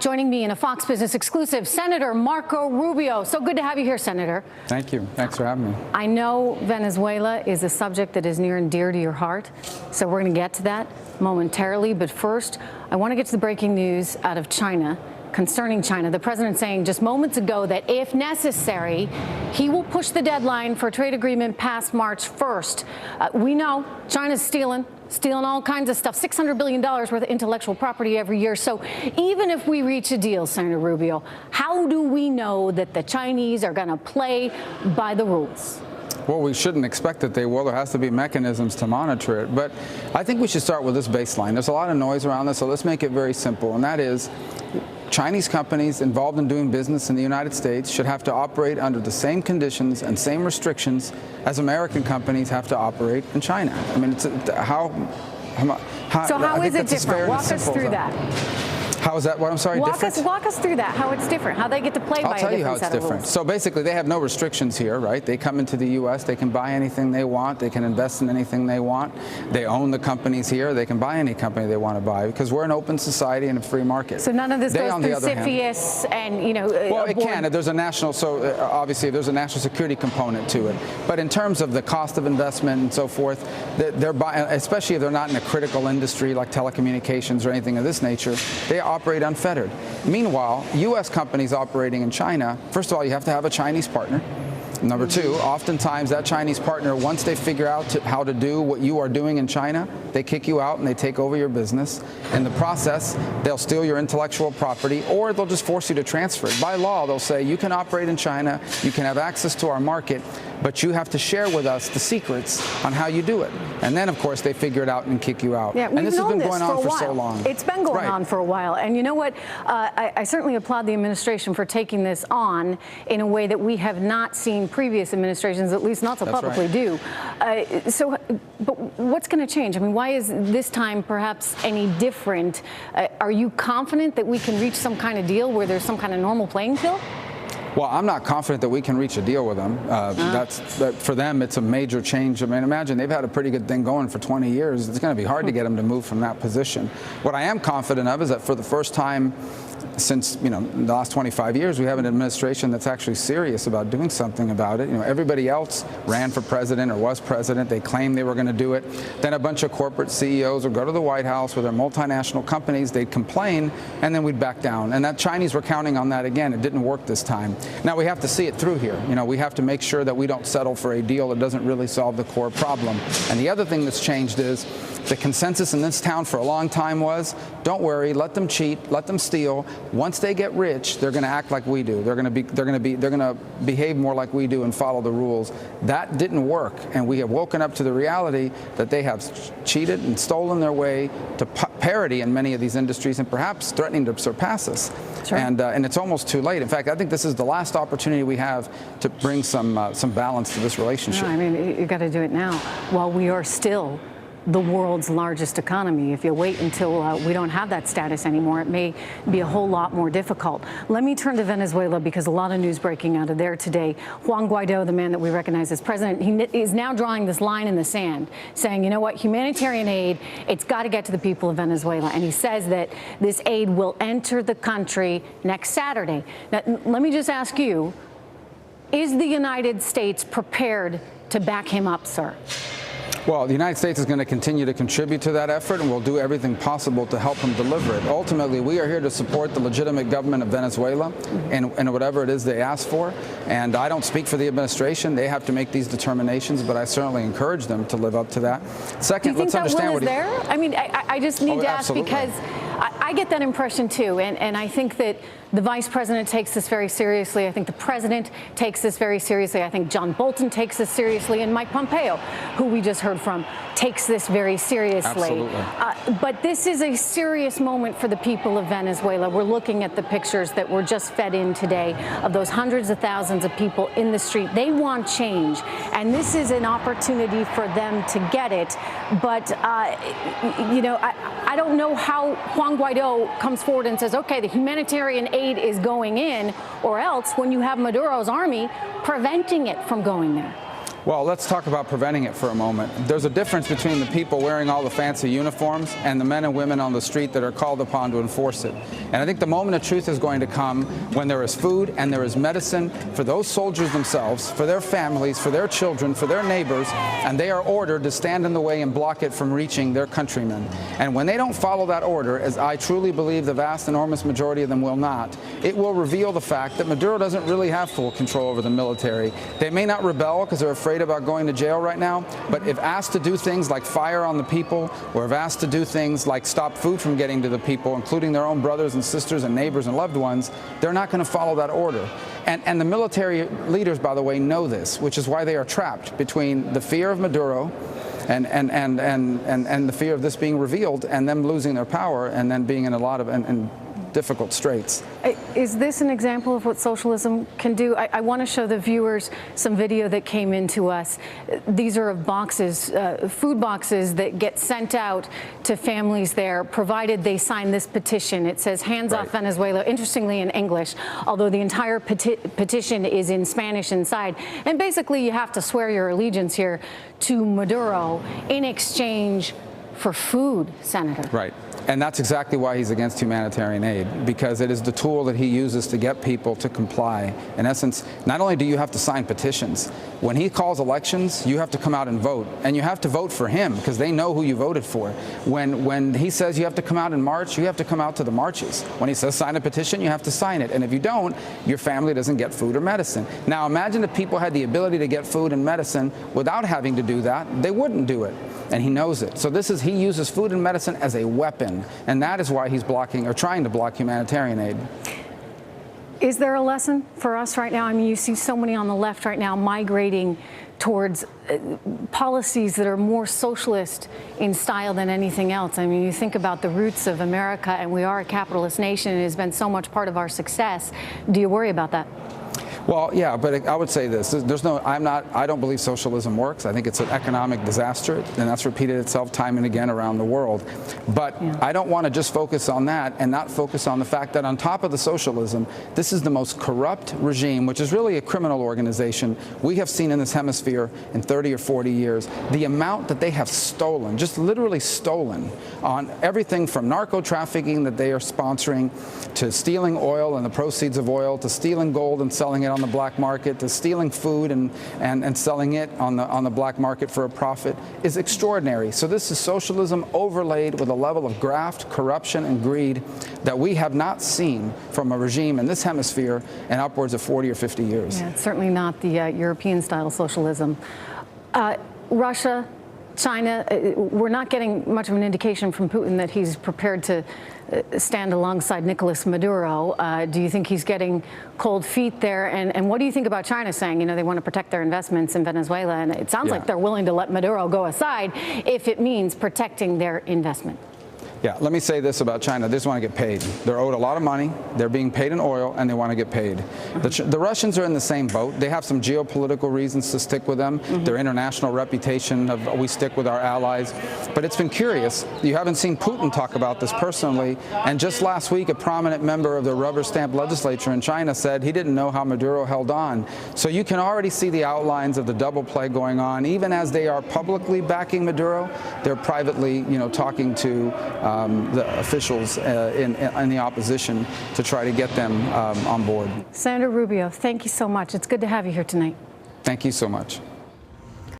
Joining me in a Fox Business exclusive, Senator Marco Rubio. So good to have you here, Senator. Thank you. Thanks for having me. I know Venezuela is a subject that is near and dear to your heart, so we're going to get to that momentarily. But first, I want to get to the breaking news out of China. Concerning China, the president saying just moments ago that if necessary, he will push the deadline for a trade agreement past March 1st. We know China's stealing all kinds of stuff, $600 billion worth of intellectual property every year. So even if we reach a deal, Senator Rubio, how do we know that the Chinese are going to play by the rules? Well, we shouldn't expect that they will. There has to be mechanisms to monitor it. But I think we should start with this baseline. There's a lot of noise around this, so let's make it very simple. And that is, Chinese companies involved in doing business in the United States should have to operate under the same conditions and same restrictions as American companies have to operate in China. I mean, So how is it different? Walk us through that. How is that? What? I'm sorry, different? Walk us through that, how it's different, how they get to play by a different set of rules. I'll tell you how it's different. So basically, they have no restrictions here, right? They come into the U.S., they can buy anything they want, they can invest in anything they want. They own the companies here, they can buy any company they want to buy because we're an open society and a free market. So none of this goes through CFIUS and, you know... Well, it can. There's a national, obviously, there's a national security component to it. But in terms of the cost of investment and so forth, they're buying, especially if they're not in a critical industry like telecommunications or anything of this nature, they operate unfettered. Meanwhile, U.S. companies operating in China, first of all, you have to have a Chinese partner. Number two, oftentimes that Chinese partner, once they figure out how to do what you are doing in China, they kick you out and they take over your business. In the process, they'll steal your intellectual property or they'll just force you to transfer it. By law, they'll say you can operate in China, you can have access to our market, but you have to share with us the secrets on how you do it. And then, of course, they figure it out and kick you out. Yeah, and this has been going on for so long. It's been going on for a while. And you know what? I certainly applaud the administration for taking this on in a way that we have not seen previous administrations, at least not so publicly, do. But what's going to change? I mean, why is this time perhaps any different? Are you confident that we can reach some kind of deal where there's some kind of normal playing field? Well, I'm not confident that we can reach a deal with them. For them, it's a major change. I mean, imagine they've had a pretty good thing going for 20 years. It's going to be hard to get them to move from that position. What I am confident of is that for the first time since, the last 25 years, we have an administration that's actually serious about doing something about it. Everybody else ran for president or was president. They claimed they were going to do it. Then a bunch of corporate CEOs would go to the White House with their multinational companies. They'd complain, and then we'd back down. And that Chinese were counting on that again. It didn't work this time. Now we have to see it through here. We have to make sure that we don't settle for a deal that doesn't really solve the core problem. And the other thing that's changed is the consensus in this town for a long time was, don't worry, let them cheat, let them steal. Once they get rich, they're going to act like we do. They're going to behave more like we do and follow the rules. That didn't work, and we have woken up to the reality that they have cheated and stolen their way to parity in many of these industries, and perhaps threatening to surpass us. Sure. And it's almost too late. In fact, I think this is the last opportunity we have to bring some balance to this relationship. No, I mean, you've got to do it now while we are still the world's largest economy. If you wait until we don't have that status anymore, it may be a whole lot more difficult. Let me turn to Venezuela because a lot of news breaking out of there today. Juan Guaido, the man that we recognize as president, he is now drawing this line in the sand, saying, you know what, humanitarian aid, it's got to get to the people of Venezuela. And he says that this aid will enter the country next Saturday. Now, let me just ask you, is the United States prepared to back him up, sir? Well, the United States is going to continue to contribute to that effort, and we'll do everything possible to help them deliver it. Ultimately, we are here to support the legitimate government of Venezuela and whatever it is they ask for. And I don't speak for the administration. They have to make these determinations, but I certainly encourage them to live up to that. Second, let's understand what there. I mean, I just need to ask because I get that impression too, and I think that the vice president takes this very seriously. I think the president takes this very seriously. I think John Bolton takes this seriously, and Mike Pompeo, who we just heard from, takes this very seriously. Absolutely. But this is a serious moment for the people of Venezuela. We're looking at the pictures that were just fed in today of those hundreds of thousands of people in the street. They want change, and this is an opportunity for them to get it. But, I don't know how Juan Guaido comes forward and says, okay, the humanitarian aid is going in, or else when you have Maduro's army preventing it from going there. Well, let's talk about preventing it for a moment. There's a difference between the people wearing all the fancy uniforms and the men and women on the street that are called upon to enforce it. And I think the moment of truth is going to come when there is food and there is medicine for those soldiers themselves, for their families, for their children, for their neighbors, and they are ordered to stand in the way and block it from reaching their countrymen. And when they don't follow that order, as I truly believe the vast, enormous majority of them will not, it will reveal the fact that Maduro doesn't really have full control over the military. They may not rebel because they're afraid about going to jail right now, but if asked to do things like fire on the people, or if asked to do things like stop food from getting to the people, including their own brothers and sisters and neighbors and loved ones, they're not going to follow that order. And the military leaders, by the way, know this, which is why they are trapped between the fear of Maduro and the fear of this being revealed and them losing their power and then being in a lot of difficult straits. Is this an example of what socialism can do? I want to show the viewers some video that came into us. These are of boxes, food boxes that get sent out to families there, provided they sign this petition. It says, hands off Venezuela, interestingly in English, although the entire petition is in Spanish inside. And basically you have to swear your allegiance here to Maduro in exchange for food, Senator. Right. And that's exactly why he's against humanitarian aid, because it is the tool that he uses to get people to comply. In essence, not only do you have to sign petitions, when he calls elections, you have to come out and vote. And you have to vote for him because they know who you voted for. When he says you have to come out and march, you have to come out to the marches. When he says sign a petition, you have to sign it. And if you don't, your family doesn't get food or medicine. Now imagine if people had the ability to get food and medicine without having to do that, they wouldn't do it. And he knows it. So he uses food and medicine as a weapon. And that is why he's blocking or trying to block humanitarian aid. Is there a lesson for us right now? I mean, you see so many on the left right now migrating towards policies that are more socialist in style than anything else. I mean, you think about the roots of America, and we are a capitalist nation. It has been so much part of our success. Do you worry about that? Well, yeah, but I would say this. I don't believe socialism works. I think it's an economic disaster, and that's repeated itself time and again around the world. But I don't want to just focus on that and not focus on the fact that on top of the socialism, this is the most corrupt regime, which is really a criminal organization we have seen in this hemisphere in 30 or 40 years. The amount that they have stolen, just literally stolen, on everything from narco trafficking that they are sponsoring, to stealing oil and the proceeds of oil, to stealing gold and selling it on the black market, to stealing food and selling it on the black market for a profit, is extraordinary. So this is socialism overlaid with a level of graft, corruption, and greed that we have not seen from a regime in this hemisphere in upwards of 40 or 50 years. Yeah, it's certainly not the European-style socialism. Russia, China, we're not getting much of an indication from Putin that he's prepared to stand alongside Nicolas Maduro. Do you think he's getting cold feet there? And what do you think about China saying, they want to protect their investments in Venezuela? And it sounds like they're willing to let Maduro go aside if it means protecting their investment. Yeah, let me say this about China. They just want to get paid. They're owed a lot of money. They're being paid in oil, and they want to get paid. The Russians are in the same boat. They have some geopolitical reasons to stick with them. Their international reputation of we stick with our allies. But it's been curious. You haven't seen Putin talk about this personally. And just last week, a prominent member of the rubber stamp legislature in China said he didn't know how Maduro held on. So you can already see the outlines of the double play going on. Even as they are publicly backing Maduro, they're privately, talking to the officials in the opposition to try to get them on board. Senator Rubio, thank you so much. It's good to have you here tonight. Thank you so much.